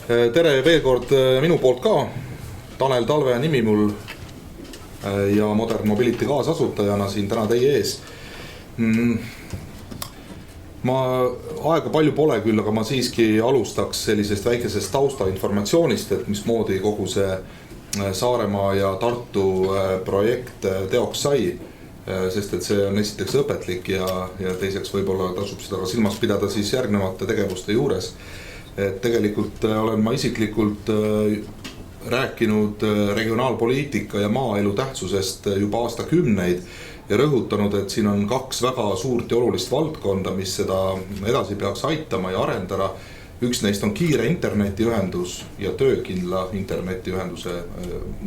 Tere veel kord minu poolt ka. Tanel Talve nimi mul ja Modern Mobility kaasasutajana siin täna teie ees. Ma aega palju pole küll, aga ma siiski alustaks sellisest väikesest taustainformatsioonist, et mismoodi kogu see Saaremaa ja Tartu projekt teoks sai, sest et see on esiteks õpetlik ja teiseks võib-olla tasub seda ka silmas pidada siis järgnevate tegevuste juures. Et tegelikult olen ma isiklikult rääkinud regionaalpoliitika ja maaelu tähtsusest juba aastakümneid ja rõhutanud, et siin on kaks väga suurt ja olulist valdkonda, mis seda edasi peaks aitama ja arendada. Üks neist on kiire internetiühendus ja töökindla internetiühenduse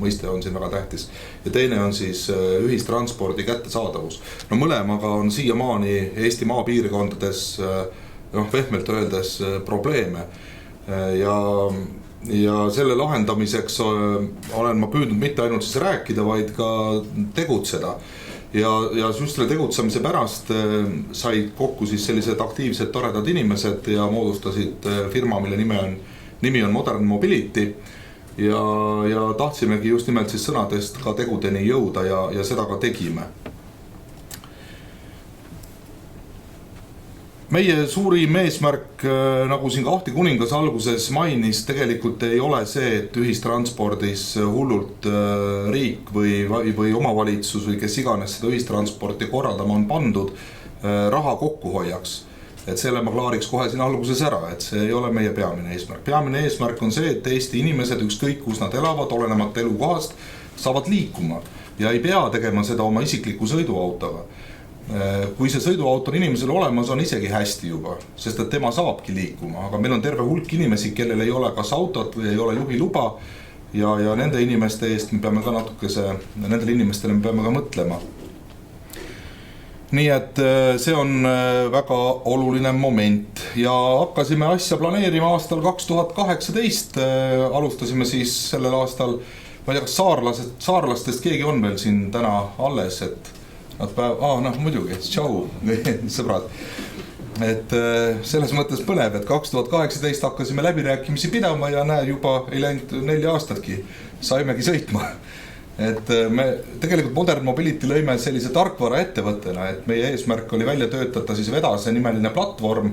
mõiste on siin väga tähtis. Ja teine on siis ühistranspordi kättesaadavus. No mõlemaga on siiamaani Eesti maapiirkondades vehmelt öeldes probleeme ja selle lahendamiseks olen ma püüdnud mitte ainult siis rääkida, vaid ka tegutseda. Ja just selle tegutsemise pärast said kokku siis sellised aktiivsed toredad inimesed ja moodustasid firma, mille nimi on Modern Mobility ja tahtsimegi just nimelt siis sõnadest ka tegudeni jõuda ja seda ka tegime. Meie suurim eesmärk, nagu siin Kahti kuningas alguses mainis, tegelikult ei ole see, et ühistranspordis hullult riik või omavalitsus või kes iganes seda ühistransporti korraldama on pandud raha kokku hoiaks. Et selle ma klaariks kohe siin alguses ära, et see ei ole meie peamine eesmärk. Peamine eesmärk on see, et Eesti inimesed ükskõik kus nad elavad, olenemata elukohast, saavad liikuma ja ei pea tegema seda oma isikliku sõiduautoga. Kui see sõiduauto on inimesel olemas, on isegi hästi juba, sest et tema saabki liikuma, aga meil on terve hulk inimesi, kellel ei ole kas autot või ei ole juhiluba ja nende inimeste eest me peame ka nendele inimestele me peame ka mõtlema. Nii et see on väga oluline moment ja hakkasime asja planeerima aastal 2018, alustasime siis sellel aastal, ma ei tea, kas saarlastest keegi on veel siin täna alles, et muidugi, tšau, sõbrad. Et selles mõttes põnev, et 2018 hakkasime läbirääkimisi pidama ja juba ei läinud 4 aastatki, saimegi sõitma. Et me tegelikult Modern Mobility lõime sellise tarkvara ettevõttena, et meie eesmärk oli välja töötada siis Vedase nimeline platvorm,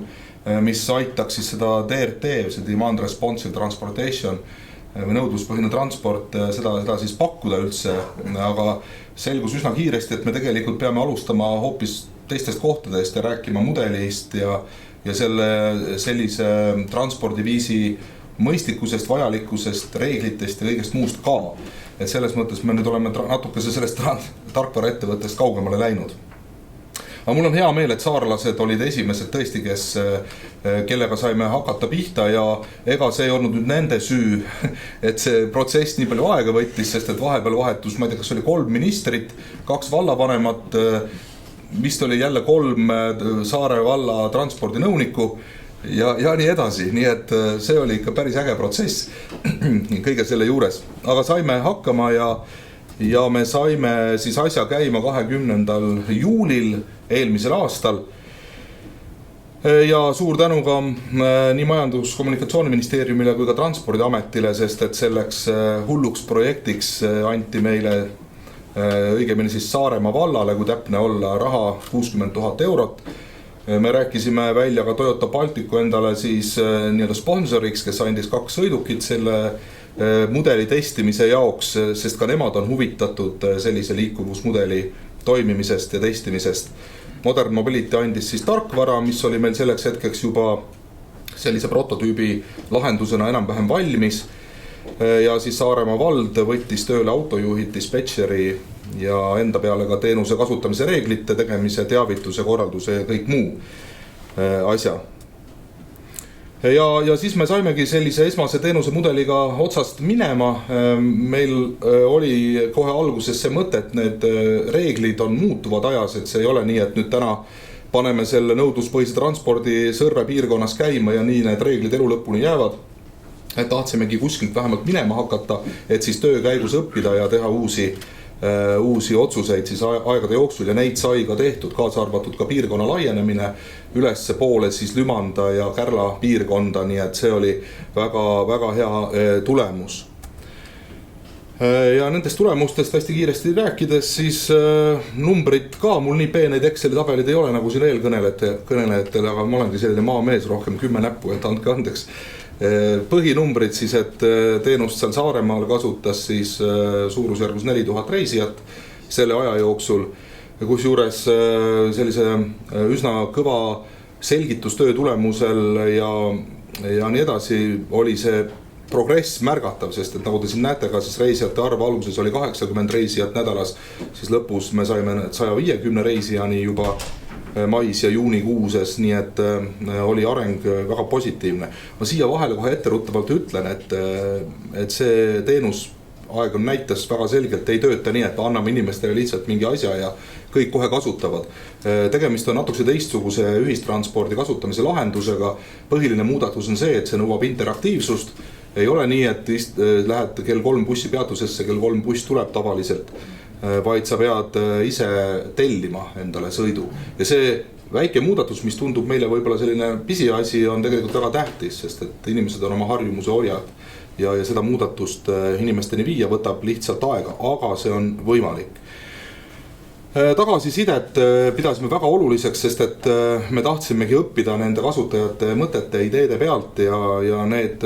mis aitaks siis seda DRT, see Demand Responsive Transportation, või nõudluspõhine transport, seda siis pakkuda üldse, aga selgus üsna kiiresti, et me tegelikult peame alustama hoopis teistest kohtadest ja rääkima mudelist ja sellise transpordiviisi mõistlikkusest, vajalikkusest, reeglitest ja kõigest muust ka. Et selles mõttes me nüüd oleme natukese sellest tarkvara ettevõttest kaugemale läinud. Aga mul on hea meel, et saarlased olid esimesed tõesti, kellega saime hakata pihta ja ega see ei olnud nüüd nende süü, et see protsess nii palju aega võttis, sest et vahepeal vahetus, ma ei tea, kas oli 3 ministrit, 2 vallavanemat, vist oli jälle 3 Saare valla transpordinõunikku ja nii edasi. Nii et see oli ikka päris äge protsess kõige selle juures, aga saime hakkama ja me saime siis asja käima 20. juulil eelmisel aastal. Ja suur tänu ka nii Majandus-Kommunikatsiooniministeeriumile kui ka Transpordiametile, sest et selleks hulluks projektiks anti meile õigemini siis Saaremaa vallale, kui täpne olla, raha 60 000 eurot. Me rääkisime välja ka Toyota Balticu endale siis nii-öelda sponsoriks, kes andis 2 sõidukit selle mudeli testimise jaoks, sest ka nemad on huvitatud sellise liikuvusmudeli toimimisest ja testimisest. Modern Mobility andis siis tarkvara, mis oli meil selleks hetkeks juba sellise prototüübi lahendusena enam-vähem valmis ja siis Saaremaa vald võttis tööle autojuhid, dispetšeri ja enda peale ka teenuse kasutamise reeglite tegemise, teavituse, korralduse ja kõik muu asja. Ja siis me saimegi sellise esmase teenuse mudeliga otsast minema. Meil oli kohe alguses see mõte, et need reeglid on muutuvad ajas, et see ei ole nii, et nüüd täna paneme selle nõudluspõhise transpordi Sõrve piirkonnas käima ja nii need reeglid elu lõpuni jäävad. Et tahtsimegi kuskilt vähemalt minema hakata, et siis töö käigus õppida ja teha uusi uusi otsuseid siis aegade jooksul ja neid sai ka tehtud, kaasa arvatud ka piirkonna laienemine ülesse poole siis Lümanda ja Kärla piirkonda, nii et see oli väga hea tulemus. Ja nendest tulemustest hästi kiiresti rääkides, siis numbrid ka, mul nii peeneid Exceli tabelid ei ole nagu siin eelkõnelejatel, aga ma olengi selline maamees, rohkem 10 näppu, et andke andeks. Põhinumbrid siis, et teenust seal Saaremaal kasutas siis suurusjärgus 4000 reisijat selle aja jooksul, kus juures sellise üsna kõva selgitustöö tulemusel ja nii edasi oli see progress märgatav, sest et nagu te siin näete ka, siis reisijate arv alguses oli 80 reisijat nädalas, siis lõpus me saime 150 reisijani juba mais ja juunikuuses, nii et oli areng väga positiivne. Ma siia vahele kohe etteruttavalt ütlen, et see teenus aeg näitas väga selgelt, ei tööta nii, et anname inimestele lihtsalt mingi asja ja kõik kohe kasutavad. Tegemist on natukese teistsuguse ühistranspordi kasutamise lahendusega. Põhiline muudatus on see, et see nõuab interaktiivsust. Ei ole nii, et lähed kell 3 bussi peatusesse, kell 3 buss tuleb tavaliselt, vaid sa pead ise tellima endale sõidu. Ja see väike muudatus, mis tundub meile võib-olla selline pisiasi, on tegelikult väga tähtis, sest et inimesed on oma harjumuse hoiad ja seda muudatust inimesteni viia võtab lihtsalt aega, aga see on võimalik. Tagasisidet pidasime väga oluliseks, sest et me tahtsimegi õppida nende kasutajate mõtete ideede pealt ja need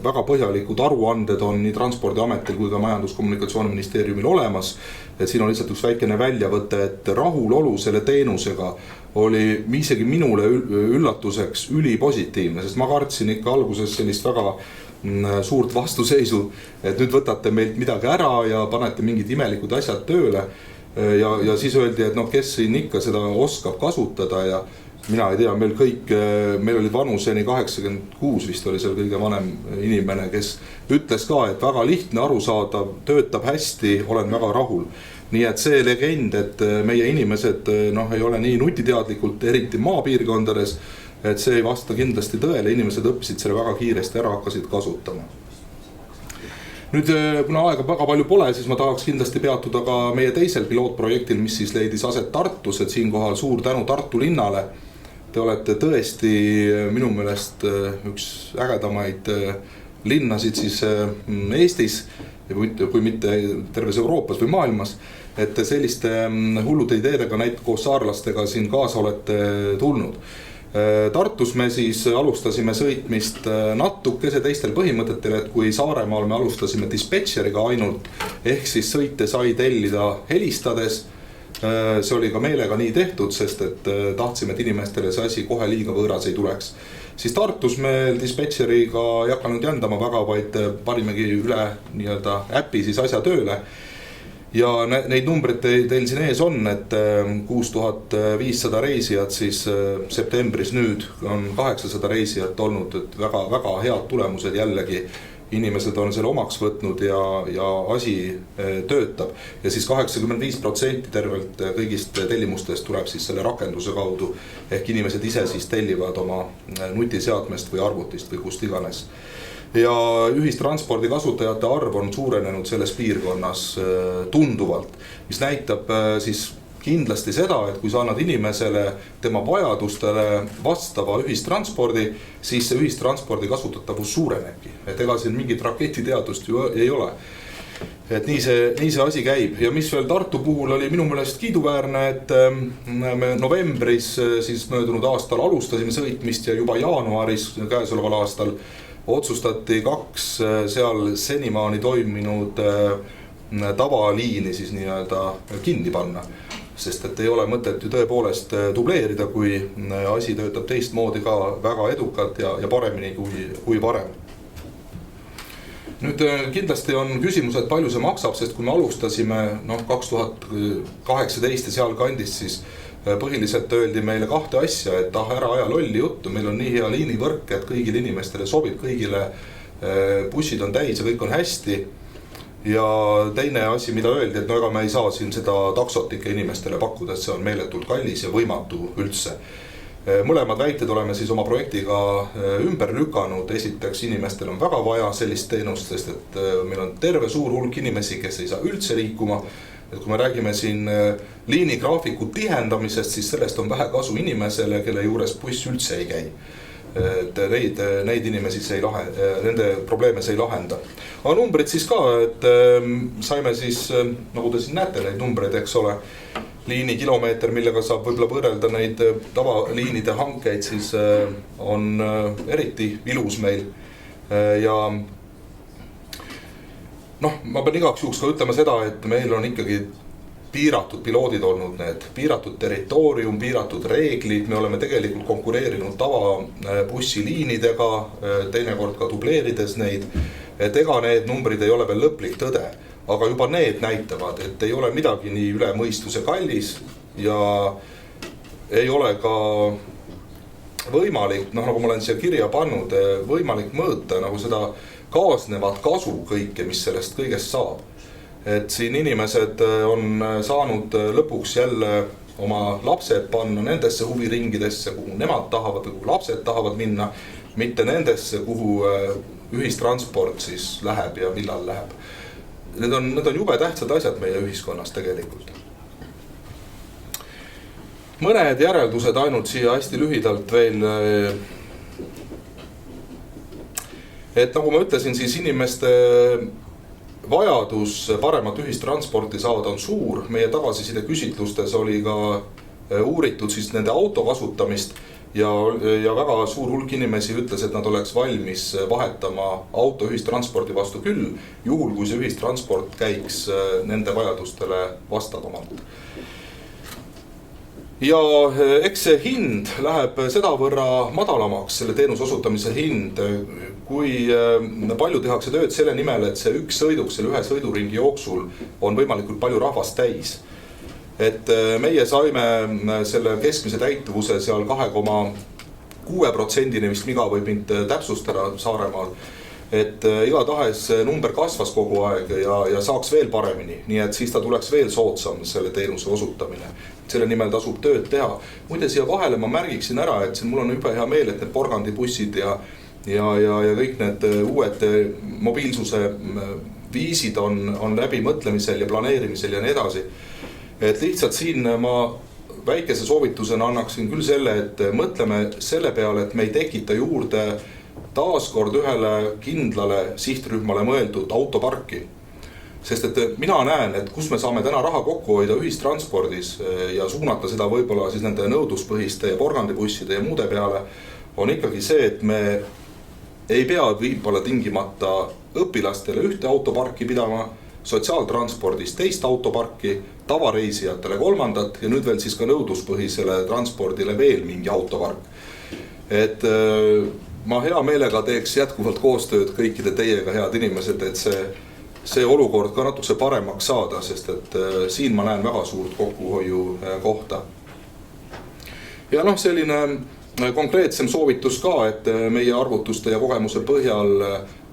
väga põhjalikud aruanded on nii Transpordiametil kui ka Majandus-Kommunikatsiooniministeeriumil olemas. Et siin on lihtsalt üks väikene väljavõte, et rahulolu selle teenusega oli isegi minule üllatuseks ülipositiivne, sest ma kartsin ikka alguses sellist väga suurt vastuseisu, et nüüd võtate meilt midagi ära ja panete mingid imelikud asjad tööle. Ja siis öeldi, et kes siin ikka seda oskab kasutada ja mina ei tea, meil oli vanuseni 86 vist oli seal kõige vanem inimene, kes ütles ka, et väga lihtne, arusaadav, töötab hästi, olen väga rahul. Nii et see legend, et meie inimesed ei ole nii nutiteadlikult, eriti maapiirkondades, et see ei vasta kindlasti tõele, inimesed õppisid selle väga kiiresti ära, hakkasid kasutama. Nüüd, kuna aega väga palju pole, siis ma tahaks kindlasti peatuda ka meie teisel pilootprojektil, mis siis leidis aset Tartus, et siinkohal suur tänu Tartu linnale. Te olete tõesti minu meelest üks ägedamaid linnasid siis Eestis, kui mitte terves Euroopas või maailmas, et selliste hullude ideedega näit koos saarlastega siin kaasa olete tulnud. Tartus me siis alustasime sõitmist natukese teistel põhimõtetel, et kui Saaremaal me alustasime dispetšeriga ainult, ehk siis sõite sai tellida helistades. See oli ka meelega nii tehtud, sest et tahtsime, et inimestele see asi kohe liiga võõras ei tuleks. Siis Tartus me dispetšeriga ei hakanud jändama väga, vaid panimegi üle nii-öelda äppi siis asja tööle. Ja neid numbreid teil siin ees on, et 6500 reisijat siis septembris, nüüd on 800 reisijat olnud, et väga head tulemused jällegi. Inimesed on selle omaks võtnud ja asi töötab. Ja siis 85% tervelt kõigist tellimustest tuleb siis selle rakenduse kaudu. Ehk inimesed ise siis tellivad oma nutiseadmest või arvutist või kust iganes. Ja ühistranspordi kasutajate arv on suurenenud selles piirkonnas tunduvalt, mis näitab siis kindlasti seda, et kui sa annad inimesele tema vajadustele vastava ühistranspordi, siis see ühistranspordi kasutatavus suurenebki. Et ega siin mingit raketiteadust ju ei ole. Et nii see asi käib. Ja mis veel Tartu puhul oli minu meelest kiiduväärne, et me novembris siis möödunud aastal alustasime sõitmist ja juba jaanuaris käesoleval aastal otsustati 2 seal senimaani toiminud tavaliini siis nii-öelda kinni panna. Sest et ei ole mõtet ju tõepoolest dubleerida, kui asi töötab teistmoodi ka väga edukalt ja paremini kui varem. Nüüd kindlasti on küsimus, et palju see maksab, sest kui me alustasime 2018 ja seal kandist, siis põhiliselt öeldi meile 2 asja, et ära aja lolli juttu, meil on nii hea liinivõrk, et kõigile inimestele sobib, kõigile bussid on täis ja kõik on hästi. Ja teine asi, mida öeldi, et ega me ei saa siin seda taksot ikka inimestele pakkuda, et see on meeletult kallis ja võimatu üldse. Mõlemad väited oleme siis oma projektiga ümber lükanud. Esiteks, inimestel on väga vaja sellist teenust, sest et meil on terve suur hulk inimesi, kes ei saa üldse liikuma. Et kui me räägime siin liinigraafiku tihendamisest, siis sellest on vähe kasu inimesele, kelle juures buss üldse ei käi. Et neid inimesi nende probleeme see ei lahenda. Aga numbrid siis ka, et saime siis, nagu te siin näete, neid numbreid, eks ole, liinikilomeeter, millega saab võib-olla võrrelda neid tavaliinide hankeid, siis on eriti ilus meil. Ja ma pean igaks juhuks ka ütlema seda, et meil on ikkagi piiratud piloodid olnud need, piiratud territoorium, piiratud reeglid, me oleme tegelikult konkureerinud tavabussiliinidega, teinekord ka dubleerides neid, et ega need numbrid ei ole veel lõplik tõde, aga juba need näitavad, et ei ole midagi nii üle mõistuse kallis ja ei ole ka võimalik, nagu ma olen siia kirja pannud, võimalik mõõta nagu seda kaasnevat kasu kõike, mis sellest kõigest saab. Et siin inimesed on saanud lõpuks jälle oma lapsed panna nendesse huviringidesse, kuhu nemad tahavad või kuhu lapsed tahavad minna, mitte nendesse, kuhu ühistransport siis läheb ja millal läheb. Need on jube tähtsad asjad meie ühiskonnas tegelikult. Mõned järeldused ainult siia hästi lühidalt veel. Et nagu ma ütlesin, siis inimeste vajadus paremat ühistransporti saada on suur. Meie tagasiside küsitlustes oli ka uuritud siis nende auto kasutamist ja väga suur hulk inimesi ütles, et nad oleks valmis vahetama auto ühistranspordi vastu küll, juhul kui see ühistransport käiks nende vajadustele vastavamalt. Ja eks see hind läheb sedavõrra madalamaks, selle teenuse osutamise hind, kui palju tehakse tööd selle nimel, et see üks sõiduk selle ühe sõiduringi jooksul on võimalikult palju rahvast täis. Et meie saime selle keskmise täituvuse seal 2,6%, vist Miga võib mind täpsustada Saaremaal. Et igatahes number kasvas kogu aeg ja saaks veel paremini, nii et siis ta tuleks veel soodsam selle teenuse osutamine. Selle nimel tasub tööd teha. Muide siia vahele ma märgiksin ära, et mul on juba hea meel, et need porgandibussid ja kõik need uued mobiilsuse viisid on läbi mõtlemisel ja planeerimisel ja nii edasi. Et lihtsalt siin ma väikese soovitusena annaksin küll selle, et mõtleme selle peale, et me ei tekita juurde taaskord ühele kindlale sihtrühmale mõeldud autoparki. Sest et mina näen, et kus me saame täna raha kokku hoida ühistranspordis ja suunata seda võib-olla siis nende nõudluspõhiste ja porgandibusside ja muude peale, on ikkagi see, et me ei pea võib-olla tingimata õpilastele ühte autoparki pidama, sotsiaaltranspordis teist autoparki, tavareisijatele kolmandat ja nüüd veel siis ka nõudluspõhisele transpordile veel mingi autopark. Et ma hea meelega teeks jätkuvalt koostööd kõikide teiega, head inimesed, et see olukord ka natukese paremaks saada, sest et siin ma näen väga suurt kokkuhoiu kohta. Ja selline konkreetsem soovitus ka, et meie arvutuste ja kogemuse põhjal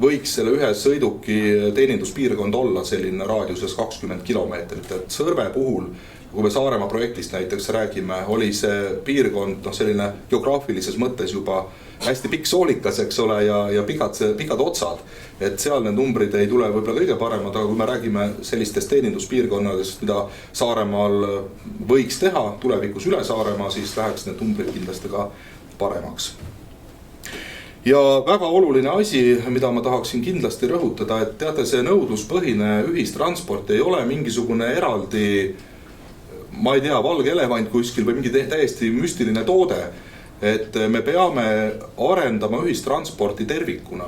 võiks selle ühe sõiduki teeninduspiirkond olla selline raadiuses 20 kilomeetrit. Et Sõrve puhul, kui me Saaremaa projektist näiteks räägime, oli see piirkond selline geograafilises mõttes juba hästi pikk soolikas, eks ole, ja pikad otsad. Et seal need numbrid ei tule võib-olla kõige paremad, aga kui me räägime sellistest teeninduspiirkonnadest, mida Saaremaal võiks teha tulevikus üle Saaremaa, siis läheks need numbrid kindlasti ka paremaks. Ja väga oluline asi, mida ma tahaksin kindlasti rõhutada, et teate, see nõudluspõhine ühistransport ei ole mingisugune eraldi, ma ei tea, valge elevant kuskil või mingi täiesti müstiline toode. Et me peame arendama ühistransporti tervikuna.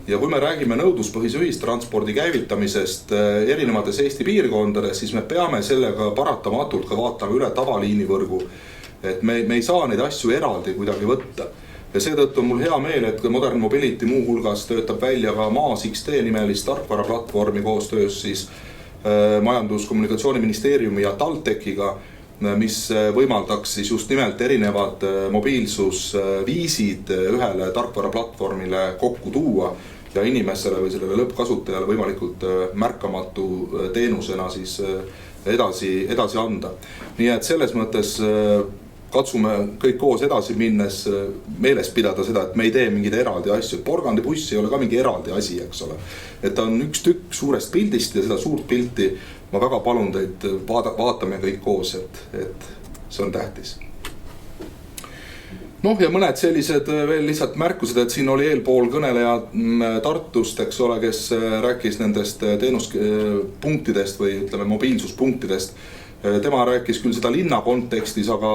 Ja kui me räägime nõudluspõhise ühistranspordi käivitamisest erinevates Eesti piirkondades, siis me peame sellega paratamatult ka vaatama üle tavaliinivõrgu. Et me ei saa neid asju eraldi kuidagi võtta. Ja seetõttu on mul hea meel, et Modern Mobility muu hulgas töötab välja ka Maas XT nimelist tarkvaraplatvormi koostöös siis Majandus-Kommunikatsiooniministeeriumi ja TalTechiga, mis võimaldaks siis just nimelt erinevad mobiilsusviisid ühele tarkvaraplatvormile kokku tuua ja inimesele või sellele lõppkasutajale võimalikult märkamatu teenusena siis edasi anda. Nii et selles mõttes katsume kõik koos edasi minnes meeles pidada seda, et me ei tee mingeid eraldi asju. Porgandibuss ei ole ka mingi eraldi asi, eks ole. Et ta on üks tükk suurest pildist ja seda suurt pilti ma väga palun teid vaatame kõik koos, et see on tähtis. Noh, ja mõned sellised veel lihtsalt märkused, et siin oli eelpool kõneleja Tartust, eks ole, kes rääkis nendest teenuspunktidest või ütleme mobiilsuspunktidest. Tema rääkis küll seda linna kontekstis, aga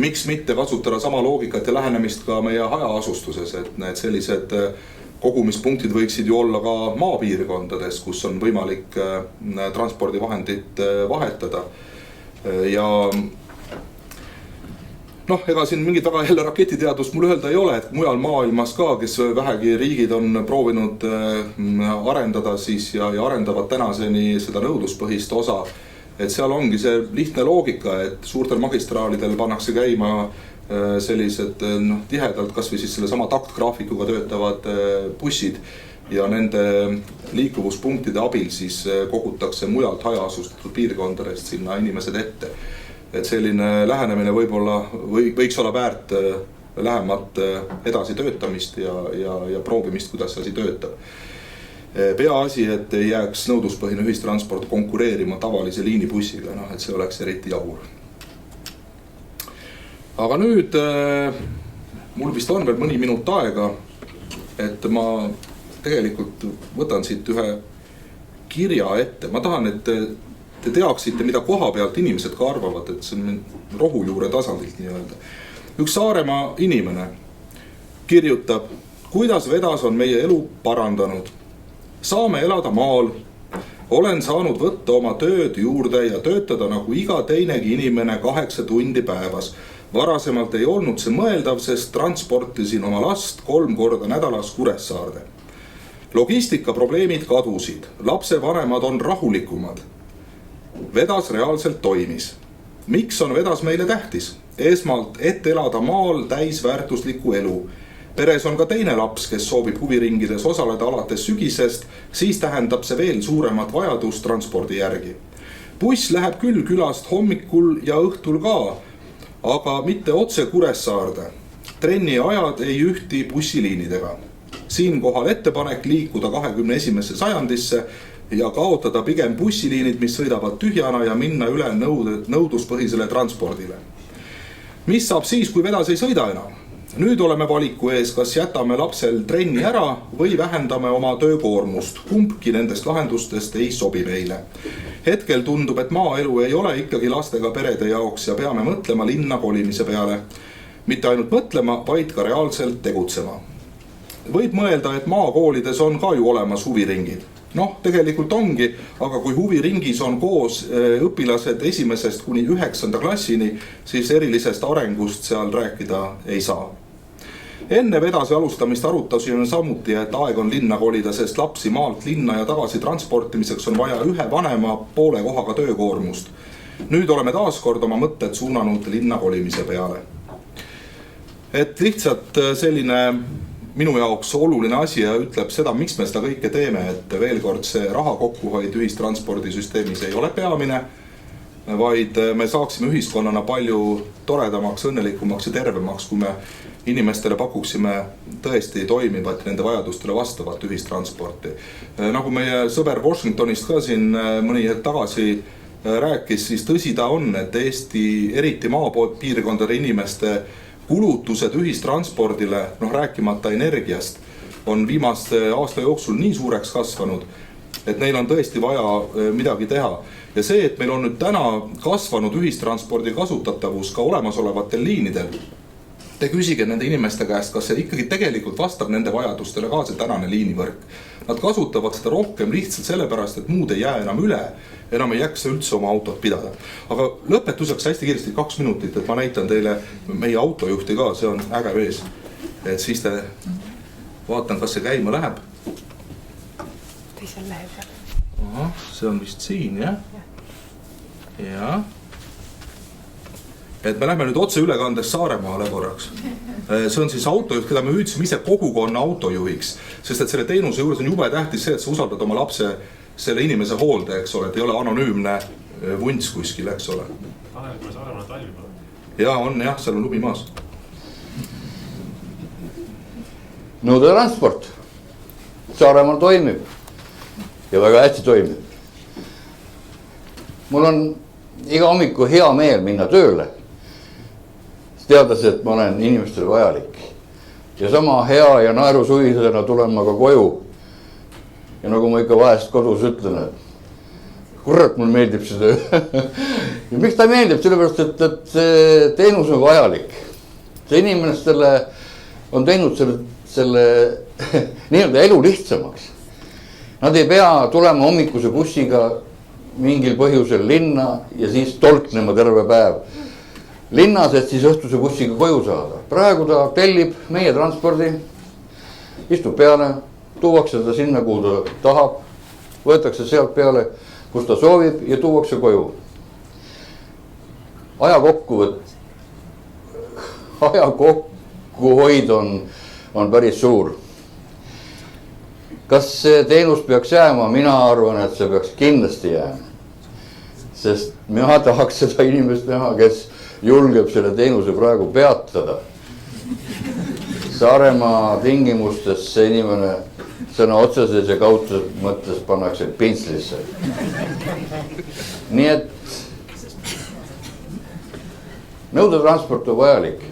miks mitte kasutada sama loogikat ja lähenemist ka meie hajaasustuses, et need sellised kogumispunktid võiksid ju olla ka maapiirkondades, kus on võimalik transpordivahendit vahetada. Ja noh, ega siin mingit väga jälle raketiteadust mul öelda ei ole, et mujal maailmas ka, kes vähegi riigid on proovinud arendada siis ja arendavad tänaseni seda nõudluspõhist osa. Et seal ongi see lihtne loogika, et suurtel magistraalidel pannakse käima sellised tihedalt kas või siis selle sama taktgraafikuga töötavad bussid ja nende liikuvuspunktide abil siis kogutakse mujalt hajaasustatud piirkondadest sinna inimesed ette. Et selline lähenemine võib-olla võiks olla väärt lähemat edasi töötamist ja proovimist, kuidas asi töötab. Peaasi, et ei jääks nõudluspõhine ühistransport konkureerima tavalise liinibussiga, et see oleks eriti jabur. Aga nüüd mul vist on veel mõni minut aega, et ma tegelikult võtan siit ühe kirja ette. Ma tahan, et te teaksite, mida koha pealt inimesed ka arvavad, et see on rohujuure tasandilt nii-öelda. Üks Saaremaa inimene kirjutab, kuidas vedas on meie elu parandanud. Saame elada maal. Olen saanud võtta oma tööd juurde ja töötada nagu iga teinegi inimene 8 tundi päevas. Varasemalt ei olnud see mõeldav, sest transportisin oma last 3 korda nädalas Kuressaarde. Logistikaprobleemid kadusid. Lapsevanemad on rahulikumad. Vedas reaalselt toimis. Miks on vedas meile tähtis? Esmalt, et elada maal täisväärtuslikku elu. Peres on ka teine laps, kes soovib huviringides osaleda alates sügisest, siis tähendab see veel suuremat vajadust transpordi järgi. Buss läheb küll külast hommikul ja õhtul ka, aga mitte otse Kuressaarde. Trenni ajad ei ühti bussiliinidega. Siinkohal ettepanek liikuda 21. sajandisse ja kaotada pigem bussiliinid, mis sõidavad tühjana ja minna üle nõudluspõhisele transpordile. Mis saab siis, kui vedas ei sõida enam? Nüüd oleme valiku ees, kas jätame lapsel trenni ära või vähendame oma töökoormust. Kumbki nendest lahendustest ei sobi meile. Hetkel tundub, et maaelu ei ole ikkagi lastega perede jaoks ja peame mõtlema linna kolimise peale. Mitte ainult mõtlema, vaid ka reaalselt tegutsema. Võib mõelda, et maakoolides on ka ju olemas huviringid. Noh, tegelikult ongi, aga kui huviringis on koos õpilased 1. kuni 9. klassini, siis erilisest arengust seal rääkida ei saa. Enne vedase alustamist arutasime samuti, et aeg on linna kolida, sest lapsi maalt linna ja tagasi transportimiseks on vaja ühe vanema poole kohaga töökoormust. Nüüd oleme taaskord oma mõtted suunanud linna kolimise peale. Et lihtsalt selline minu jaoks oluline asi ja ütleb seda, miks me seda kõike teeme, et veel kord see raha kokkuhoid ühistranspordisüsteemis ei ole peamine, vaid me saaksime ühiskonnana palju toredamaks, õnnelikumaks ja tervemaks, kui me inimestele pakuksime tõesti toimivat nende vajadustele vastavat ühistransporti. Nagu meie sõber Washingtonist ka siin mõni hetk tagasi rääkis, siis tõsi ta on, et Eesti eriti maapiirkondade inimeste kulutused ühistranspordile, rääkimata energiast, on viimaste aasta jooksul nii suureks kasvanud, et neil on tõesti vaja midagi teha. Ja see, et meil on nüüd täna kasvanud ühistranspordi kasutatavus ka olemasolevatel liinidel, te küsige nende inimeste käest, kas see ikkagi tegelikult vastab nende vajadustele ka see tänane liinivõrk. Nad kasutavad seda rohkem lihtsalt sellepärast, et muud ei jää enam üle, enam ei jaksa üldse oma autot pidada. Aga lõpetuseks hästi kiiresti 2 minutit, et ma näitan teile meie autojuhti ka, see on äge vees. Et siis te vaatan, kas see käima läheb. Teisel lehe peal. Aha, see on vist siin, jah? Ja. Et me lähme nüüd otse ülekandes Saaremaale korraks. See on siis autojuht, keda me hüüdsime ise kogukonna autojuhiks, sest et selle teenuse juures on jube tähtis see, et sa usaldad oma lapse selle inimese hoolde, eks ole, et ei ole anonüümne vunts kuskil, eks ole. Tanel, kui me Saaremaale talvi pole? Ja on jah, seal on lubi maas. Nõudetransport Saaremaal toimib ja väga hästi toimib. Mul on iga hommiku hea meel minna tööle, teades, et ma olen inimestele vajalik. Ja sama hea ja naerusuisena tulen ma ka koju. Ja nagu ma ikka vahest kodus ütlen, et kurat, mul meeldib see töö. Ja miks ta meeldib? Sellepärast, et see teenus on vajalik. See inimestele on teinud selle nii-öelda elu lihtsamaks. Nad ei pea tulema hommikuse bussiga mingil põhjusel linna ja siis tolknema terve päev linnas, et siis õhtuse bussiga koju saada. Praegu ta tellib meie transpordi, istub peale, tuuakse ta sinna, kuhu ta tahab, võetakse sealt peale, kus ta soovib ja tuuakse koju. Aja kokkuhoid on päris suur. Kas see teenus peaks jääma? Mina arvan, et see peaks kindlasti jääma. Sest mina tahaks seda inimest näha, kes julgeb selle teenuse praegu peatada. Saaremaa tingimustes see inimene sõna otseses ja kaudses mõttes pannakse pintslisse. Nii et nõudetransport on vajalik.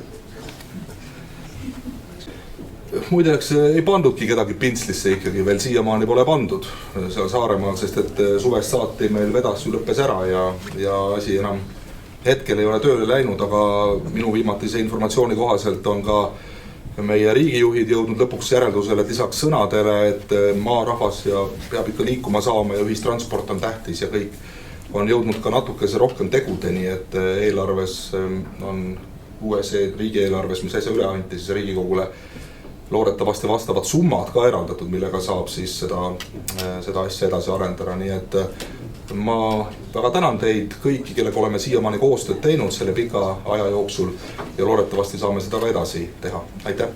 Muideks ei pandudki kedagi pintslisse ikkagi veel siiamaani pole pandud seal Saaremaal, sest et suvest saati meil vedas lõppes ära ja asi enam hetkel ei ole tööle läinud, aga minu viimatise informatsiooni kohaselt on ka meie riigijuhid jõudnud lõpuks järeldusele, et lisaks sõnadele, et maarahvas ja peab ikka liikuma saama ja ühistransport on tähtis ja kõik on jõudnud ka natukese rohkem tegudeni, et eelarves on uues riigieelarves, mis äsja üle anti siis Riigikogule, loodetavasti vastavad summad ka eraldatud, millega saab siis seda asja edasi arendada, nii et ma väga tänan teid kõiki, kellega oleme siiamaani koostööd teinud selle pika aja jooksul ja loodetavasti saame seda ka edasi teha. Aitäh!